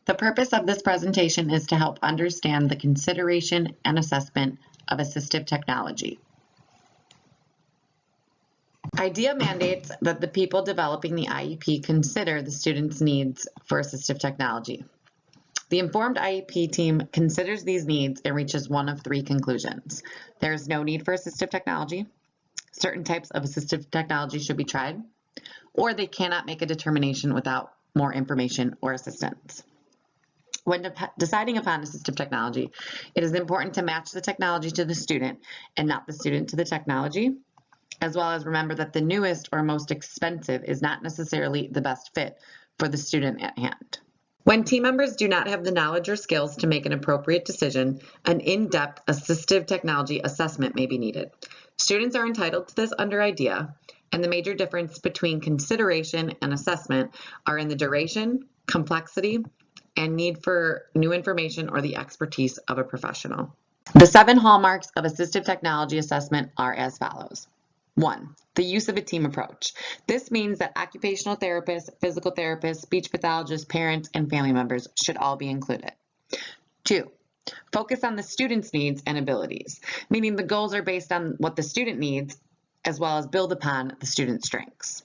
The purpose of this presentation is to help understand the consideration and assessment of assistive technology. IDEA mandates that the people developing the IEP consider the student's needs for assistive technology. The informed IEP team considers these needs and reaches one of three conclusions. There is no need for assistive technology, certain types of assistive technology should be tried, or they cannot make a determination without more information or assistance. When deciding upon assistive technology, it is important to match the technology to the student and not the student to the technology, as well as remember that the newest or most expensive is not necessarily the best fit for the student at hand. When team members do not have the knowledge or skills to make an appropriate decision, an in-depth assistive technology assessment may be needed. Students are entitled to this under IDEA, and the major difference between consideration and assessment are in the duration, complexity, and need for new information or the expertise of a professional. The 7 hallmarks of assistive technology assessment are as follows. 1, the use of a team approach. This means that occupational therapists, physical therapists, speech pathologists, parents, and family members should all be included. 2, focus on the student's needs and abilities, meaning the goals are based on what the student needs, as well as build upon the student's strengths.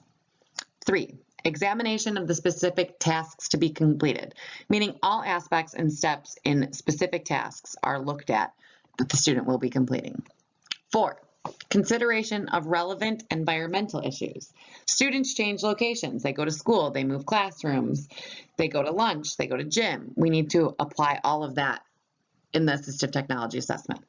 3, examination of the specific tasks to be completed, meaning all aspects and steps in specific tasks are looked at that the student will be completing. 4, consideration of relevant environmental issues. Students change locations. They go to school, they move classrooms, they go to lunch, they go to gym. We need to apply all of that in the assistive technology assessment.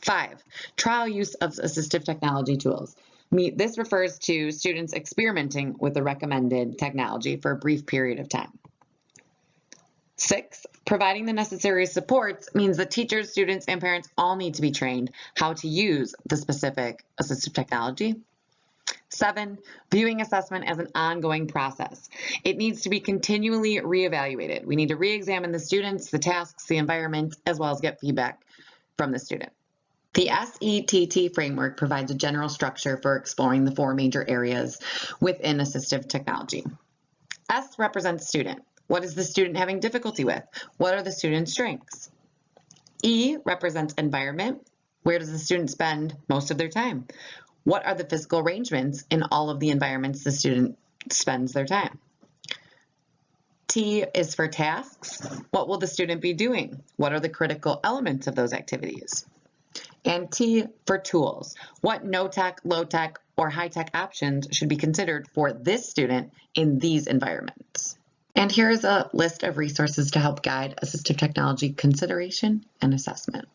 5, trial use of assistive technology tools. This refers to students experimenting with the recommended technology for a brief period of time. 6, providing the necessary supports means that teachers, students, and parents all need to be trained how to use the specific assistive technology. 7, viewing assessment as an ongoing process. It needs to be continually reevaluated. We need to re-examine the students, the tasks, the environment, as well as get feedback from the student. The SETT framework provides a general structure for exploring the 4 major areas within assistive technology. S represents student. What is the student having difficulty with? What are the student's strengths? E represents environment. Where does the student spend most of their time? What are the physical arrangements in all of the environments the student spends their time? T is for tasks. What will the student be doing? What are the critical elements of those activities? And T for tools. What no-tech, low-tech, or high-tech options should be considered for this student in these environments? And here is a list of resources to help guide assistive technology consideration and assessment.